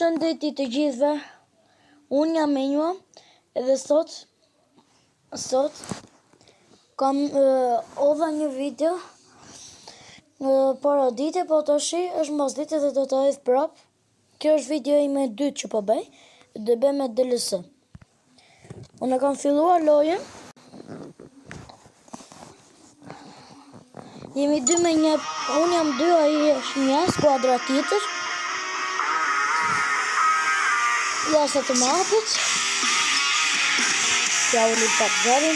Përshëndetje të gjithëve, unë jam Menjua edhe sot kam odha një video para dite, po tashi është mbas dite dhe do të hedh prap. Kjo është video ime e dytë që po bëj, dhe bëj me DLS. Unë kam filluar lojën. Jemi 2-1, unë jam 2, ai është 1, skuadra tjetër. Ja sa të mapët. Ja u lip pak zërin.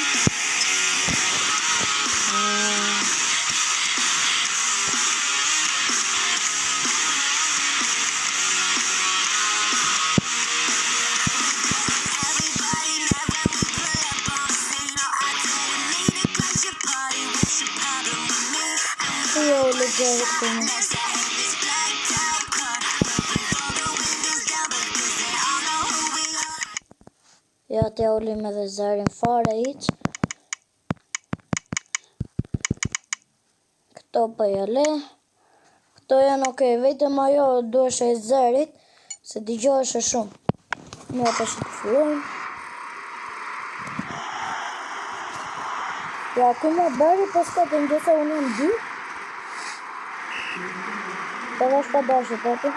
Ja u lip zërin këtu. Ja të ullim edhe zërin fare hiq. Këto po jale. Këto janë okej, vetëm ajo duhesh e zërit, se dëgjohesh shumë. Ne tash të fillojmë. Ja ku më bëri pas ka të ndjesa unë jam 2. Të dhe shpa dashë të të.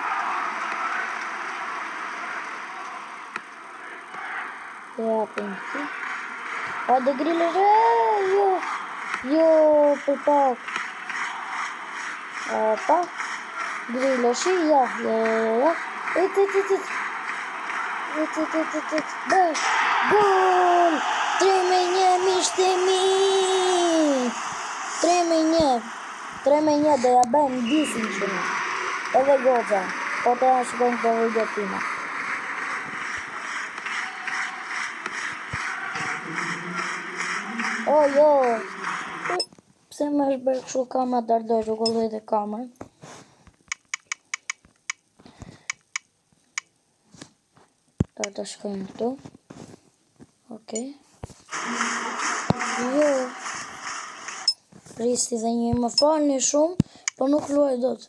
Ja, pinti. Hajde grillësh, jo, për pak. Pa, grillësh, ja. It. Bëj, gol! 3-1, mishte mi! 3-1, dhe ja bëjmë disin që në. Edhe goza, po të janë shkojnë të video tina. Jo, pse më është bërë këshu kamera dardoj rrugulloj dhe kamerën. Të shkojnë këtu. Okej. Jo. Risti dhe një më falni shumë, po nuk luaj dot.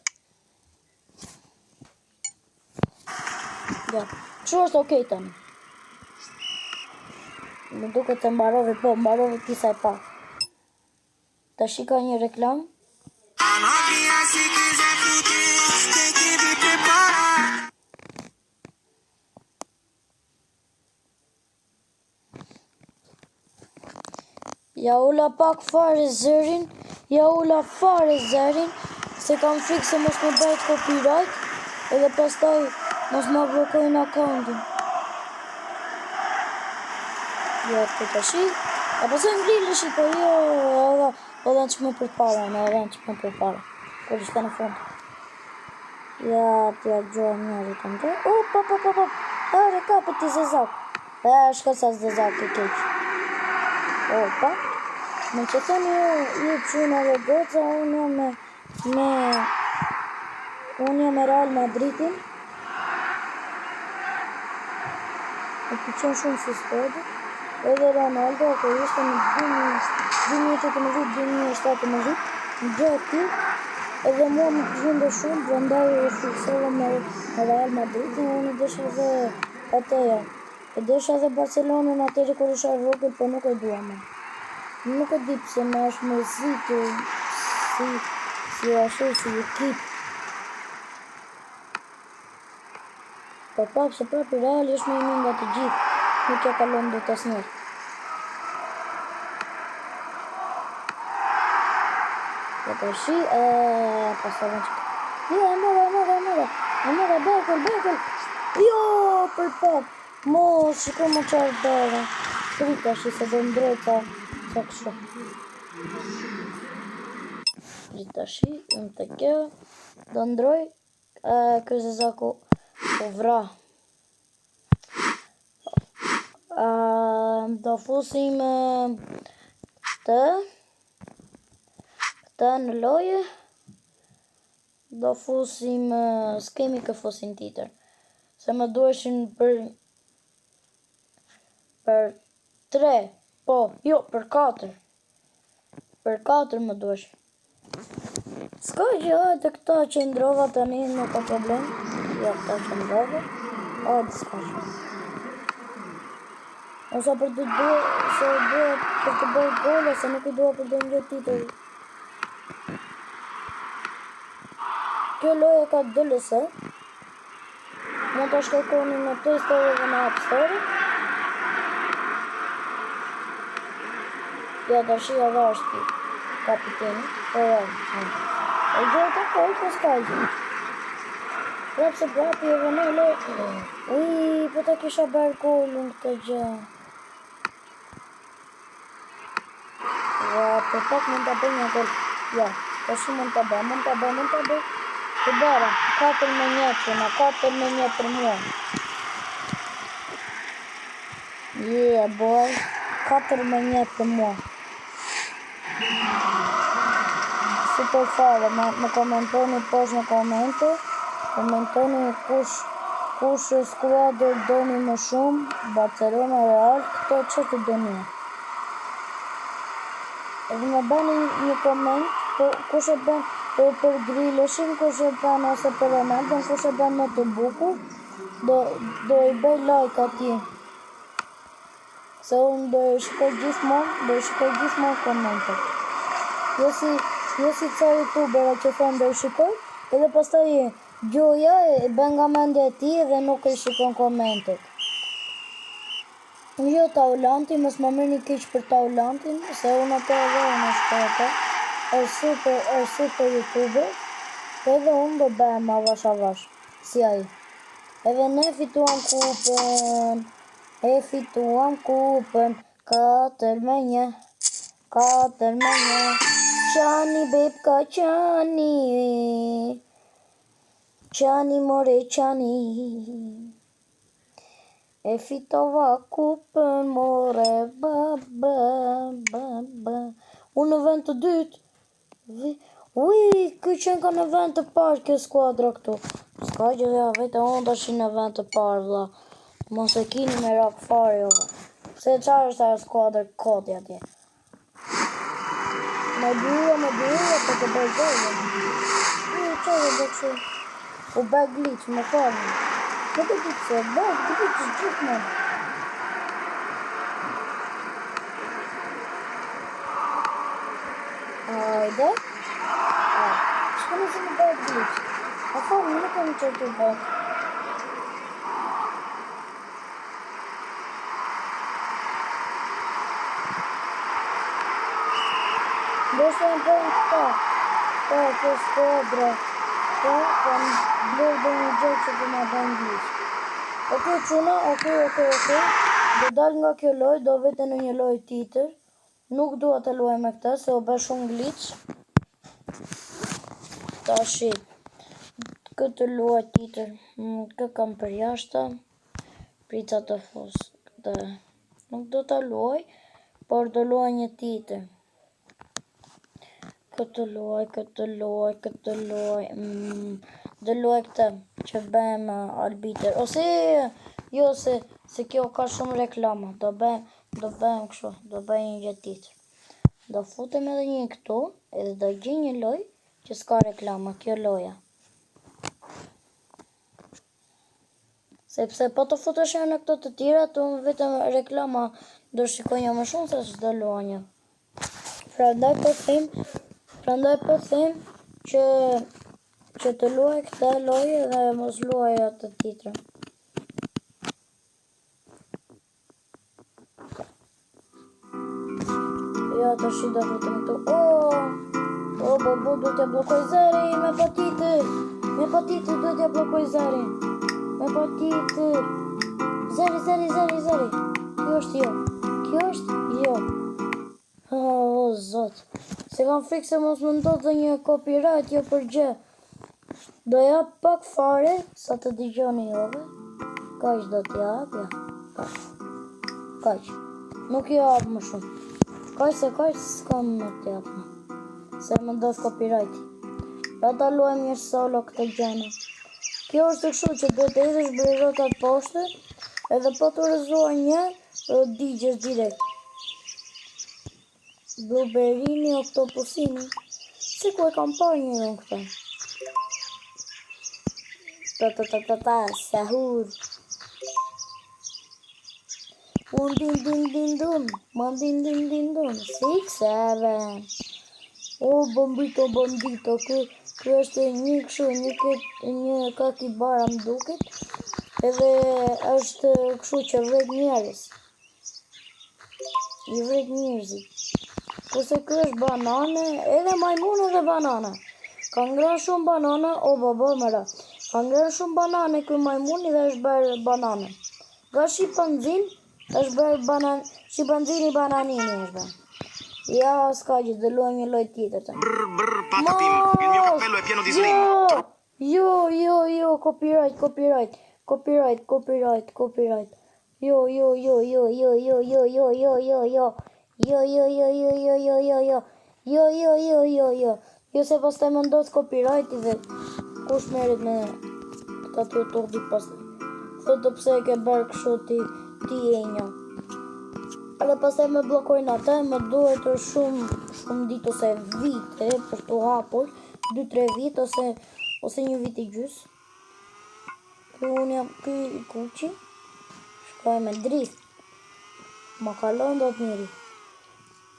Ja, që është okej tani. Më duke të mbarove, po, mbarove pisa e pa. Ta shika një reklam. Ja ula pak fare zërin, se kam frikë se mos më bëjt copyright, edhe pastaj mos më blokojnë accountin. Ja të tashi, a pasojnë grillëshi, po jo, edhe në që më përpara, kur ishte në fund. Ja t'ja gjojnë njëri të ndër. Pa, are kapët t'i zezak. Shka sa zezak i keq. Pa, me që thënë ju quna dhe goca, unë jam me Real Madridin. E pëqen shumë si stodi. Edhe Ronaldo, ako ishte në 2017 në gjë ti, edhe mua më përgjende shumë, prandaj e fiksova me Real Madridin, unë i desha dhe ateja. E desha dhe Barcelonën atëri kur isha vogël, po nuk e dua më. Nuk e di pse më është mërzitur si ekip. Po prap se prap i Reali është më i mirë nga të gjithë. Nuk ja kalon do të asnjëherë. Ja tashi, pasovën që... Jo, e mora, bekël. Jo, për pak. Shikoj më qarë dore. Kri tashi se do ndrojta sa kështu. Kri tashi, në të kjo, do ndroj, këse zaku po vra. Do fusim këtë në loje, do fusim, s'kemi kë fusin tjetër, se më duheshin për 3, po, jo, për 4. Për 4 më duheshin. S'ka gjë, hajde këta që ndrova tani, nuk ka problem. Ja, këta që ndrova. s'ka që. Ose për të bërë gol, ose nuk I dua për të një titull. Kjo loja ka DLC. Mund të shkërkoni në Play Store dhe në App Store. Ja të shia dhe është kapiteni. E gjërë të koj, po s'ka gjë. Prap se prapi e vënele. Ui, po ta kisha bërë golin këtë gjë. Për pak mund të bëj një gol. Ja, po shi mund të bëj. Të bëra, 4-1 për mua. Yeah, boy. 4-1 për mua. Super fare, më komentoni poshtë në komente. Komentoni kush skuadër doni më shumë, Barcelona, Real, këto që të doni. Edhe më bani një koment, kush e bën për Grealishin, kush e bën ose për Ronaldo, kush e bën më të bukur, do I bëj like atij. Se unë do I shikoj gjithmonë komentet. Jo si ca youtubera që thonë do I shikoj, edhe pastaj gjoja e bën nga mendja e tij dhe nuk I shikon komentet. Jo Taulanti, mos më merrni keq për Taulantin, se unë atë edhe unë shkota. Është super youtuber, edhe unë do bëhem avash, si ai. Edhe ne fituam kupën, 4-1, Qani bebka Qani more Qani. E fitova kupën more, Unë në vend të dytë. Ui, ky qenë ka në vend të parë kjo skuadra këtu. S'ka gjë ja, vete unë tash në vend të parë, vlla. Mos e kini me rak fare, jo. Se çfarë është ajo skuadër kodi atje. Me dyja, po të bëj golën. Çfarë do të kështu? U bë glitch, më falni. Nuk e di pse, glitch gjithmonë. Hajde. Shkënë si më bëjt glitch. A falni, nuk e më që të bëjt. Do shtë e më bëjnë këta. Kjo skuadra. Po më blërë dhe një gjë që të më bëjnë glitch. Ok, quna, ok. Do dal nga kjo loj, do vete në një loj tjetër. Nuk dua të luaj me këta, se o bë shumë glitch. Tashi, këtë luaj tjetër, kë kam për jashta, prica të fus. Nuk do të luaj, por do luaj një tjetër. Këtë luaj. Do luaj këtë, që bëjmë arbiter. Ose, jo, se kjo ka shumë reklama. Do bëjmë kështu, do bëjmë një gjë tjetër. Do futem edhe një këtu, edhe do gjej një loj që s'ka reklama, kjo loja. Sepse po të futesh në këto të tjera, të vetëm reklama do shikojnë më shumë se çdo luajë. Prandaj po them që të luaj këtë lojë dhe mos luaj atë tjetrën. Ja, të shi do futem këtu. Bobo, do t'ja blokoj zëri, me patitër, do t'ja blokoj zëri. Me patitër. Zëri. Kjo është jo. O, zot. Se kam frikë se mos më ndodhë një copyright, jo për gjë. Do jap pak fare, sa të dëgjoni jove. Kaq do t'jap, ja. Kaq. Nuk jap më shumë. Kaq s'kam më t'jap më. Se më ndodh copyright. Ja ta luajmë një solo këtë gjene. Kjo është kështu që duhet të hedhësh brezotat poshtë, edhe po të rëzuar një, digjesh direkt. Blueberrini, oktopusini. Si ku e kam parë një rënë këta. Sahur. Un din dun. Man din dun. 6, 7. O bandito. Ky është një kështu, një kakibara më duket. Edhe është kështu që vret njerëz. I vret njerëzit. Kurse ky është banane, edhe majmun edhe banane. Ka ngrënë shumë banane, o baba mëra. Ka ngrënë shumë banane ky majmuni dhe është bërë banane. Nga shimpanzin është bërë banan, shimpanzini bananini është bërë. Ja, s'ka që dhe luajmë një loj tjetër të. Brr, Papa Pim, il mio cappello è pieno di slim. Jo, copyright. Jo se pastaj më ndodh copyright dhe kush merret me këta të YouTube pastaj. Thotë pse e ke bërë kështu ti e një. Edhe pastaj më bllokojnë atë, më duhet shumë ditë ose vite për të hapur, 2-3 vite ose një vit i gjys. Unë jam ky i kuqi. Shkoj me drift. Ma kalon do të njëri.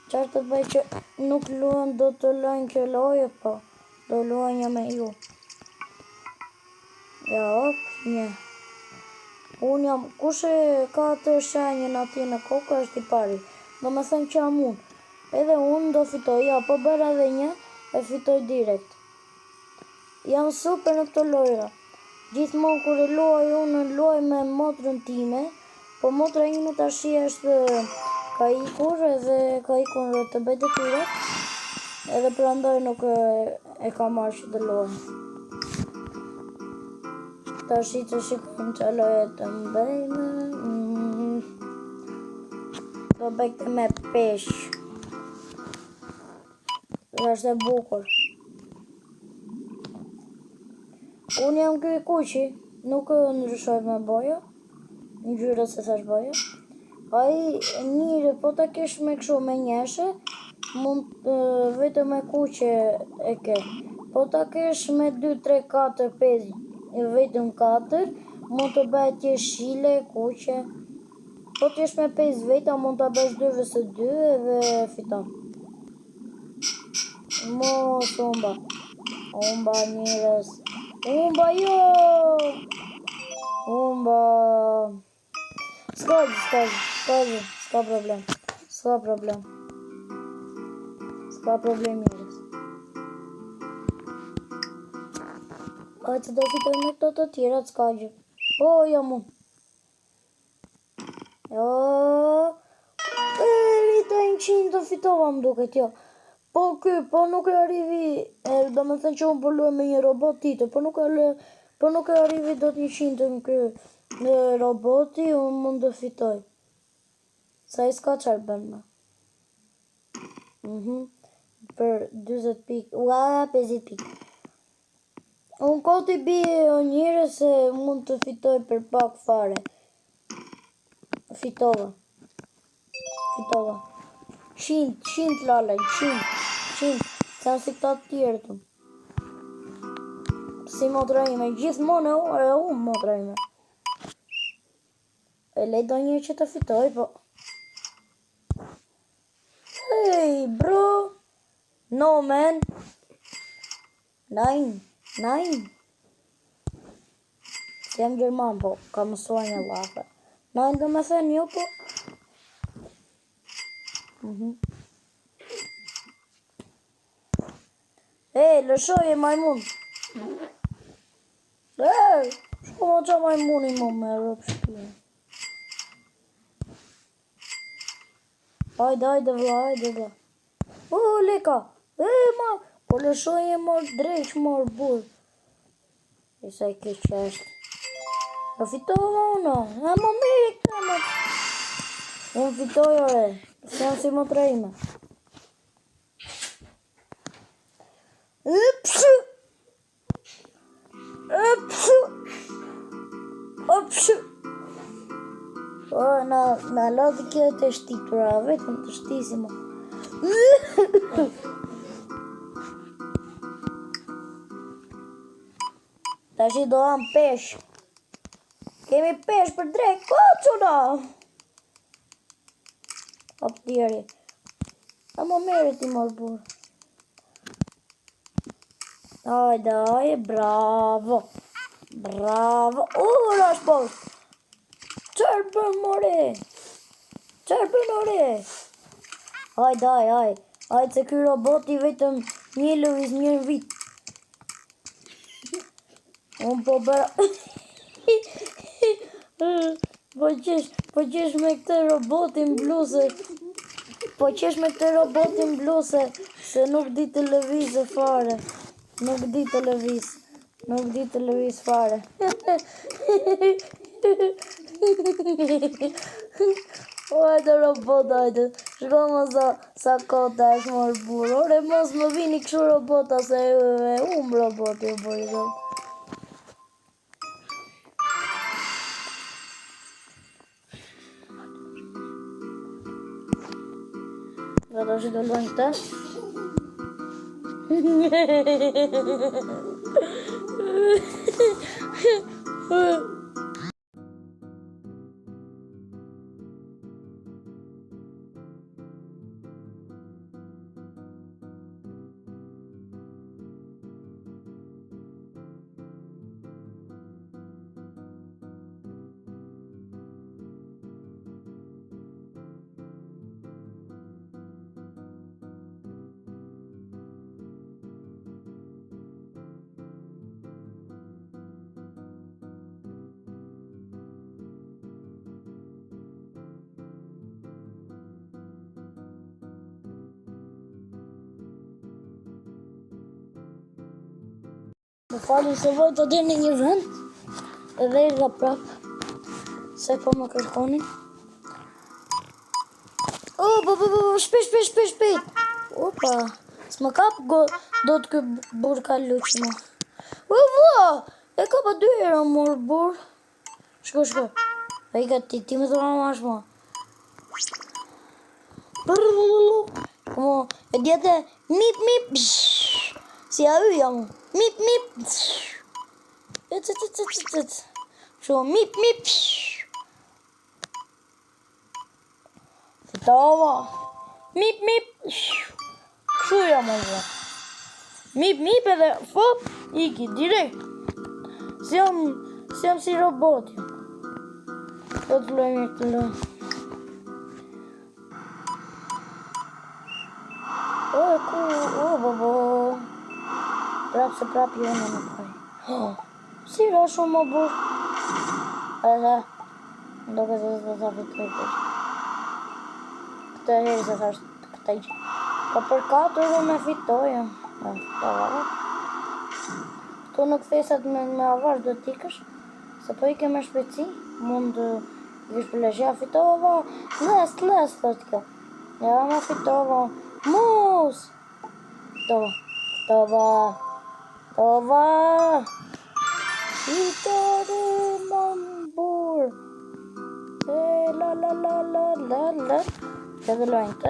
Qartë të bëj që nuk luan do të lojnë kjo loje, po. Do luajnë me ju. Ja, një. Unë jam, kush e ka të shenjën ati në kokë është i pari. Do me thënë që jam unë. Edhe unë do fitoj, ja, po bërë edhe një, e fitoj direkt. Jam super në këto lojra. Gjithmonë kur e luaj unë luaj me motrën time, po motra ime tash është ka ikur të bëj detyrat, edhe prandaj nuk e ka marrë që të luaj. Tash që shikojmë që loje të mbejme, do bëjtë me pesh. Dhe është e bukur. Unë jam ky i kuqi, nuk ndryshoj me boja, ngjyra se thash boja. Ai njëri po ta kesh me kështu me njëshe, mund vetëm me kuqe e ke. Po ta kesh me 2, 3, 4, 5, vetëm 4, mund të bëhet tje shile, kuqe. Po t'jesh me 5 veta, mund të bësh 2 vs 2 edhe fiton. Mos umba njërës. Umba jo! Umba. S'ka problem. S'ka problem njërës. Ajë që do fitoj me këto të tjera, s'ka gjë. Po, jam unë. Jo. Rita 100 të fitova më duket, jo. Po nuk e arrivi, do me thënë që unë përluaj me një robot tjetër, po nuk e arrivi do të 100 në ky roboti, unë mund të fitoj. Sa i s'ka qarë bëndë. Për 20 pikë, 50 pikë. Unë koti bie o njëre se mund të fitoj për pak fare. Fitova. 100 lale, 100. Sa si këta të tjerë të. Si motra ime, gjithmonë e unë motra ime. E lej do një që të fitoj, po. Hey, bro. No, man. 9. Si jam Gjerman, po. Ka mësuar një lafe. 9 do me thënë jo, po. Lëshoj e majmun. Shko ma qa majmuni më me rëpë shpia. Hajde vla. Leka. Po lëshoj e morë drejq, morë burë. Isa i keq është. Po fitova uno. Më mirë këta më. Unë fitoj ore. Se jam si më trejme. Upshu. Na lodhi kjo të shtitura, vetëm të shtisimo. Tash i do am pesh. Kemi pesh për drejt, ko quna? Hop djeri. A më merë ti mor burr. Hajde, bravo. Bravo. Rash poshtë. Qërë bën more? Qërë bën ore? Hajde. Hajde se ky roboti vetëm një lëviz një vit. Unë po bëra... Po qesh me këtë robotin bluse. Se nuk di të lëvizë fare. Nuk di të lëviz fare. Hajde robot, hajde. Shko më sa kota është mor burr. Ore mos më vini kështu robota se roboti u bëri dot. Vado që do luajnë këta. Më falin se voj të dhe në një vend. Edhe i dha prap. Se po më kërkonin. Shpejt. Opa. S'më kap do të kë burr ka luqë mu. E ka pa 2 era mor burr. Shko. A i ka ti më dhura ma shmo. E djetë mip. Si a yja mu. Mip. Shumë mip. Fitova. Mip. Shuja mu vë. Mip edhe fop. Iki direkt. Si jam si roboti. Do të lojmë këtë lojmë. Bobo. Prap jo në paj. Si ra shumë më burr. Edhe, do këtë të fitoj të. Këtë herë se thash këtë i që. Po për 4 do me fitoja. Këtu në kthesat me avash do t'ikësh. Se po i ke me shpeci. Mund të vish për leshja fitova. Les, thot kjo. Ja me fitova. Mus! Fitova. Fitore mon burr. La. Këtë lojnë të.